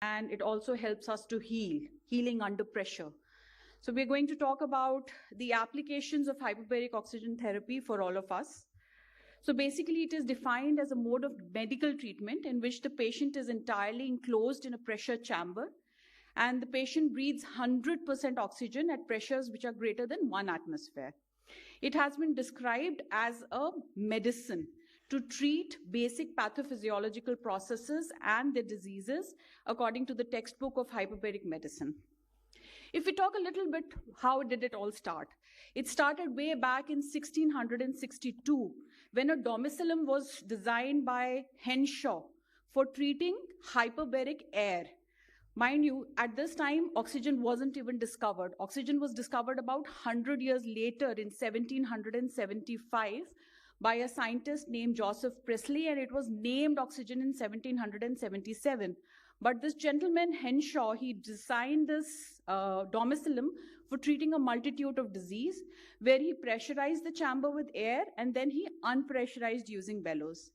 and it also helps us to healing under pressure. So we're going to talk about the applications of hyperbaric oxygen therapy for all of us. So basically, it is defined as a mode of medical treatment in which the patient is entirely enclosed in a pressure chamber, and the patient breathes 100% oxygen at pressures which are greater than 1 atmosphere. It has been described as a medicine to treat basic pathophysiological processes and their diseases according to the textbook of hyperbaric medicine. If we talk a little bit, how did it all start? It started way back in 1662 when a domicilium was designed by Henshaw for treating hyperbaric air. Mind you, at this time, oxygen wasn't even discovered. Oxygen was discovered about 100 years later in 1775 by a scientist named Joseph Priestley, and it was named oxygen in 1777. But this gentleman, Henshaw, he designed this domicilium for treating a multitude of disease, where he pressurized the chamber with air and then he unpressurized using bellows.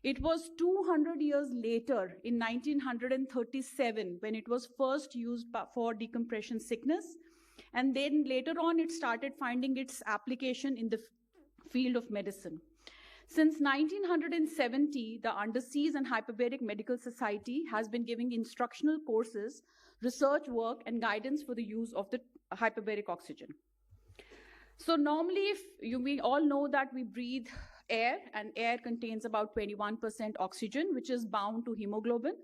It was 200 years later, in 1937, when it was first used for decompression sickness. And then later on, it started finding its application in the field of medicine. Since 1970, the Underseas and Hyperbaric Medical Society has been giving instructional courses, research work, and guidance for the use of the hyperbaric oxygen. So normally, we all know that we breathe air, and air contains about 21% oxygen, which is bound to hemoglobin.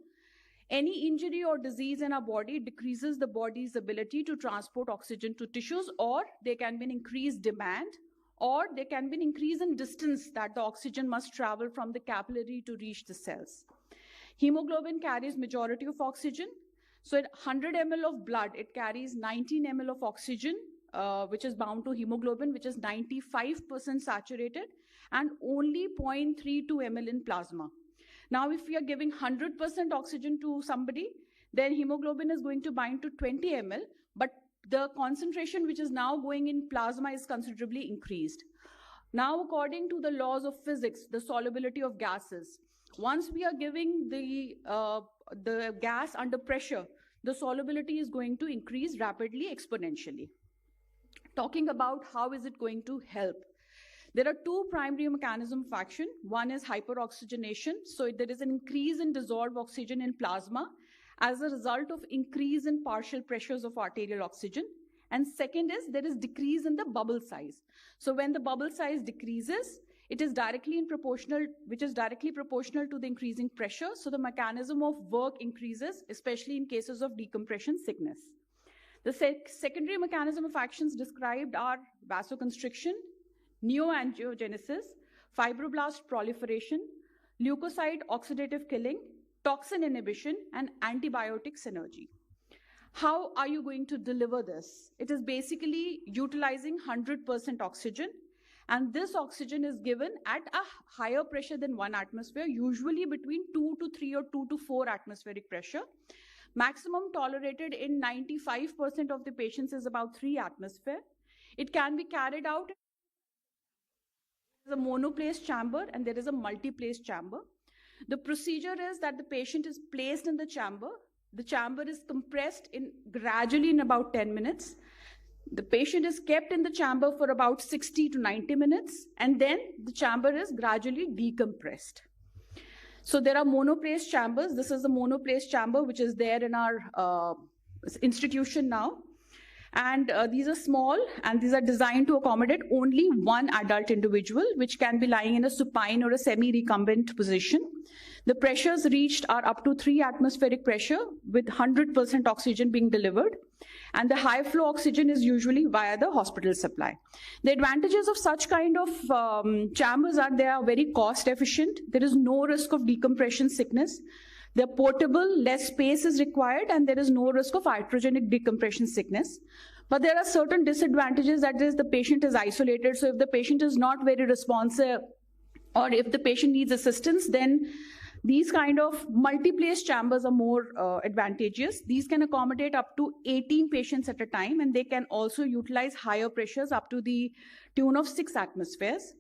Any injury or disease in our body decreases the body's ability to transport oxygen to tissues, or there can be an increased demand, or there can be an increase in distance that the oxygen must travel from the capillary to reach the cells. Hemoglobin carries majority of oxygen. So at 100 ml of blood, it carries 19 ml of oxygen, which is bound to hemoglobin, which is 95% saturated, and only 0.32 ml in plasma. Now, if we are giving 100% oxygen to somebody, then hemoglobin is going to bind to 20 ml, but the concentration which is now going in plasma is considerably increased. Now, according to the laws of physics, the solubility of gases, once we are giving the gas under pressure, the solubility is going to increase rapidly, exponentially. Talking about how is it going to help? There are two primary mechanisms of action. One is hyperoxygenation. So there is an increase in dissolved oxygen in plasma as a result of increase in partial pressures of arterial oxygen. And second is there is decrease in the bubble size. So when the bubble size decreases, it is directly proportional to the increasing pressure. So the mechanism of work increases, especially in cases of decompression sickness. The secondary mechanism of actions described are vasoconstriction, neoangiogenesis, fibroblast proliferation, leukocyte oxidative killing, toxin inhibition, and antibiotic synergy. How are you going to deliver this? It is basically utilizing 100% oxygen, and this oxygen is given at a higher pressure than 1 atmosphere, usually between 2 to 3 or 2 to 4 atmospheric pressure. Maximum tolerated in 95% of the patients is about 3 atmosphere. It can be carried out in a monoplace chamber, and there is a multiplace chamber. The procedure is that the patient is placed in the chamber. The chamber is compressed gradually in about 10 minutes. The patient is kept in the chamber for about 60 to 90 minutes, and then the chamber is gradually decompressed. So there are monoplace chambers. This is the monoplace chamber which is there in our institution now. And these are small, and these are designed to accommodate only one adult individual, which can be lying in a supine or a semi-recumbent position. The pressures reached are up to 3 atmospheric pressure with 100% oxygen being delivered. And the high flow oxygen is usually via the hospital supply. The advantages of such kind of chambers are they are very cost efficient. There is no risk of decompression sickness. They're portable, less space is required, and there is no risk of iatrogenic decompression sickness. But there are certain disadvantages, that is, the patient is isolated. So if the patient is not very responsive, or if the patient needs assistance, then these kind of multi-place chambers are more advantageous. These can accommodate up to 18 patients at a time, and they can also utilize higher pressures up to the tune of 6 atmospheres.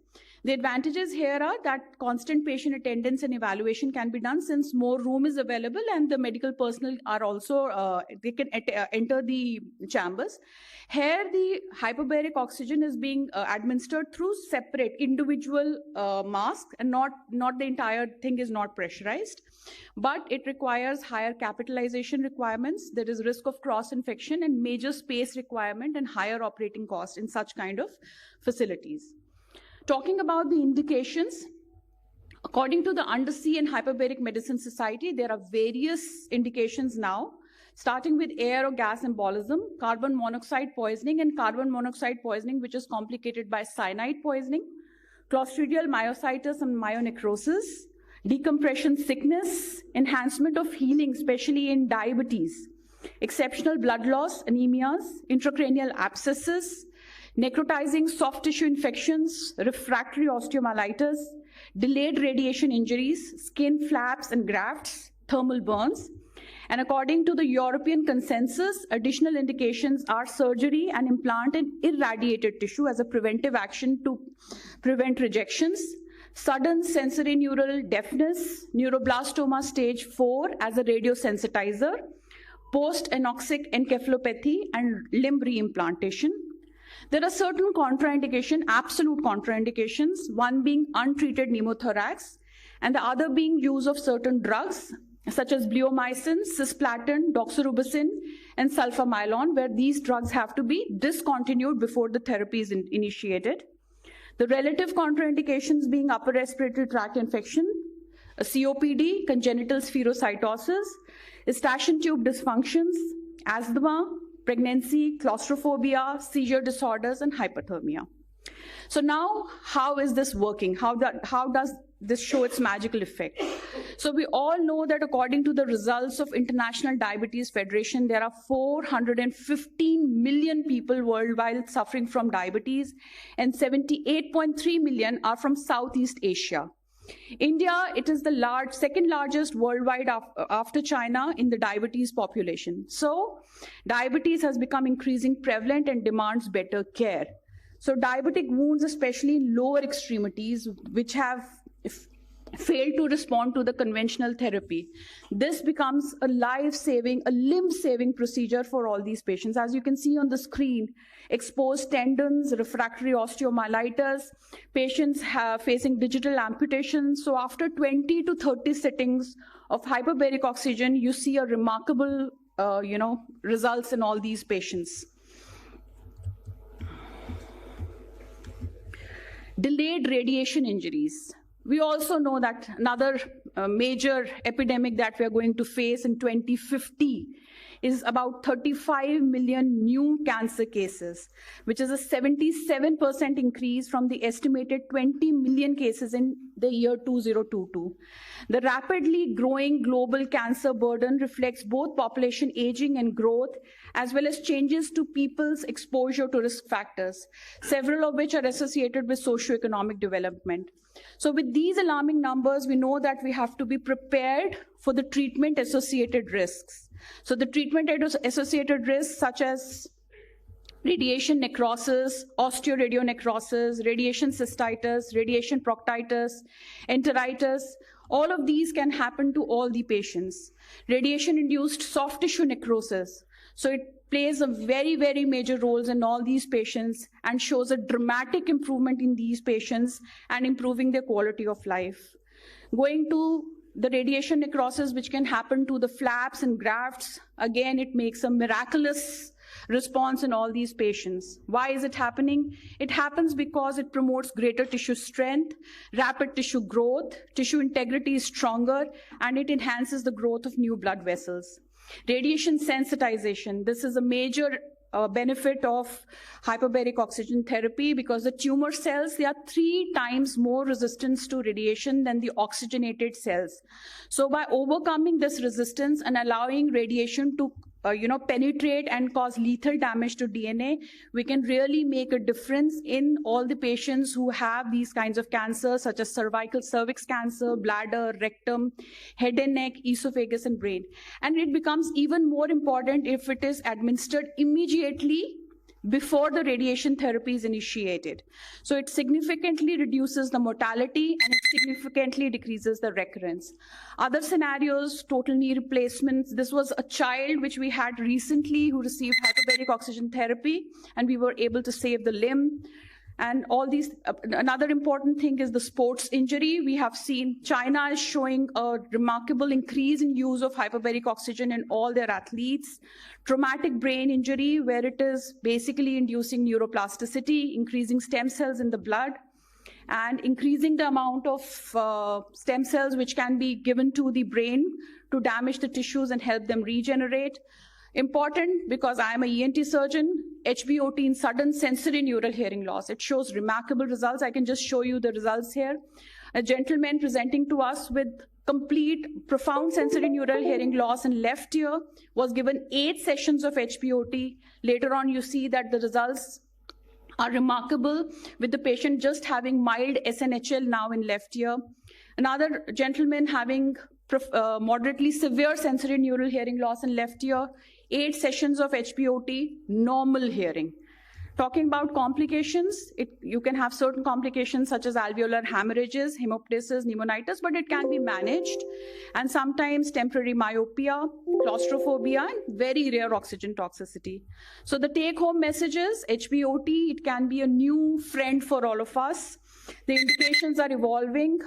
The advantages here are that constant patient attendance and evaluation can be done since more room is available and the medical personnel are also, they can enter the chambers. Here, the hyperbaric oxygen is being administered through separate individual masks, and not the entire thing is not pressurized. But it requires higher capitalization requirements. There is risk of cross-infection and major space requirement and higher operating cost in such kind of facilities. Talking about the indications, according to the Undersea and Hyperbaric Medicine Society, there are various indications now, starting with air or gas embolism, carbon monoxide poisoning, and carbon monoxide poisoning, which is complicated by cyanide poisoning, clostridial myositis and myonecrosis, decompression sickness, enhancement of healing, especially in diabetes, exceptional blood loss, anemias, intracranial abscesses, necrotizing soft tissue infections, refractory osteomyelitis, delayed radiation injuries, skin flaps and grafts, thermal burns. And according to the European consensus, additional indications are surgery and implant in irradiated tissue as a preventive action to prevent rejections, sudden sensory neural deafness, neuroblastoma stage 4 as a radiosensitizer, post-anoxic encephalopathy, and limb reimplantation. There are certain contraindications, absolute contraindications, one being untreated pneumothorax, and the other being use of certain drugs, such as bleomycin, cisplatin, doxorubicin, and sulfamylon, where these drugs have to be discontinued before the therapy is initiated. The relative contraindications being upper respiratory tract infection, a COPD, congenital spherocytosis, eustachian tube dysfunctions, asthma, pregnancy, claustrophobia, seizure disorders, and hypothermia. So now, how is this working? How does this show its magical effect? So we all know that according to the results of International Diabetes Federation, there are 415 million people worldwide suffering from diabetes, and 78.3 million are from Southeast Asia. India, it is the second largest worldwide after China in the diabetes population. So diabetes has become increasingly prevalent and demands better care. So diabetic wounds, especially in lower extremities, which have failed to respond to the conventional therapy, this becomes a life-saving, a limb-saving procedure for all these patients. As you can see on the screen, exposed tendons, refractory osteomyelitis, patients facing digital amputation. So after 20 to 30 sittings of hyperbaric oxygen, you see a remarkable results in all these patients. Delayed radiation injuries. We also know that another major epidemic that we are going to face in 2050 is about 35 million new cancer cases, which is a 77% increase from the estimated 20 million cases in the year 2022. The rapidly growing global cancer burden reflects both population aging and growth, as well as changes to people's exposure to risk factors, several of which are associated with socioeconomic development. So with these alarming numbers, we know that we have to be prepared for the treatment-associated risks. So the treatment-associated risks such as radiation necrosis, osteoradionecrosis, radiation cystitis, radiation proctitis, enteritis, all of these can happen to all the patients. Radiation-induced soft tissue necrosis. So it plays a very, very major role in all these patients and shows a dramatic improvement in these patients and improving their quality of life. Going to the radiation necrosis, which can happen to the flaps and grafts, again, it makes a miraculous response in all these patients. Why is it happening? It happens because it promotes greater tissue strength, rapid tissue growth, tissue integrity is stronger, and it enhances the growth of new blood vessels. Radiation sensitization. This is a major benefit of hyperbaric oxygen therapy because the tumor cells, they are 3 times more resistant to radiation than the oxygenated cells. So by overcoming this resistance and allowing radiation to penetrate and cause lethal damage to DNA, we can really make a difference in all the patients who have these kinds of cancers, such as cervical cervix cancer, bladder, rectum, head and neck, esophagus, and brain. And it becomes even more important if it is administered immediately before the radiation therapy is initiated. So it significantly reduces the mortality and it significantly decreases the recurrence. Other scenarios, total knee replacements. This was a child which we had recently who received hyperbaric oxygen therapy, and we were able to save the limb. And all these, another important thing is the sports injury. We have seen China is showing a remarkable increase in use of hyperbaric oxygen in all their athletes. Traumatic brain injury, where it is basically inducing neuroplasticity, increasing stem cells in the blood, and increasing the amount of stem cells which can be given to the brain to damage the tissues and help them regenerate. Important because I am a ENT surgeon, HBOT in sudden sensory neural hearing loss. It shows remarkable results. I can just show you the results here. A gentleman presenting to us with complete, profound sensory neural hearing loss in left ear was given 8 sessions of HBOT. Later on, you see that the results are remarkable with the patient just having mild SNHL now in left ear. Another gentleman having moderately severe sensory neural hearing loss in left ear, 8 sessions of HBOT, normal hearing. Talking about complications, you can have certain complications such as alveolar hemorrhages, hemoptysis, pneumonitis, but it can be managed. And sometimes temporary myopia, claustrophobia, and very rare oxygen toxicity. So the take-home message is HBOT, it can be a new friend for all of us. The indications are evolving.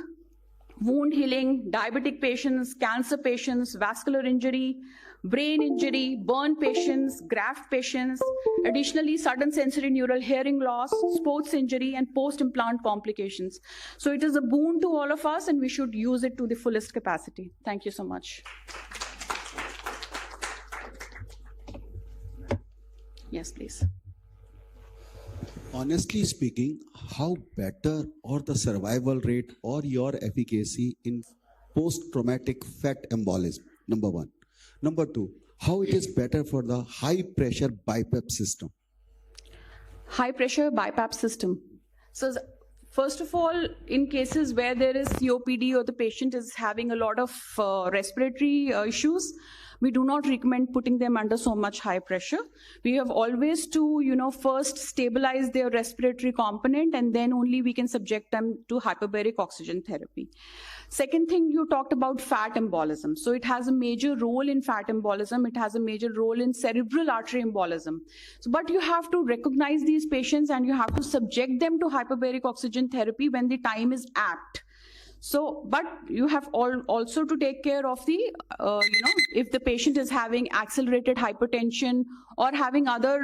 Wound healing, diabetic patients, cancer patients, vascular injury, brain injury, burn patients, graft patients, additionally sudden sensory neural hearing loss, sports injury, and post-implant complications. So it is a boon to all of us and we should use it to the fullest capacity. Thank you so much. Yes, please. Honestly speaking, how better or the survival rate or your efficacy in post-traumatic fat embolism, number 1. Number 2, how it is better for the high pressure BiPAP system? High pressure BiPAP system. So first of all, in cases where there is COPD or the patient is having a lot of respiratory issues, we do not recommend putting them under so much high pressure. We have always to, first stabilize their respiratory component and then only we can subject them to hyperbaric oxygen therapy. Second thing, you talked about fat embolism. So it has a major role in fat embolism. It has a major role in cerebral artery embolism. So, but you have to recognize these patients and you have to subject them to hyperbaric oxygen therapy when the time is apt. So, but you have also to take care of the, if the patient is having accelerated hypertension or having other,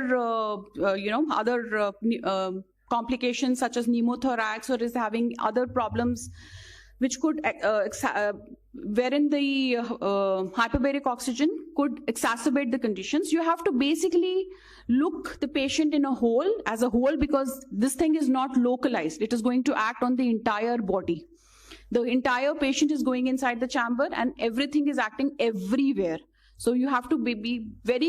complications such as pneumothorax or is having other problems which could, wherein the hyperbaric oxygen could exacerbate the conditions. You have to basically look the patient in as a whole because this thing is not localized. It is going to act on the entire body. The entire patient is going inside the chamber and everything is acting everywhere. So you have to be very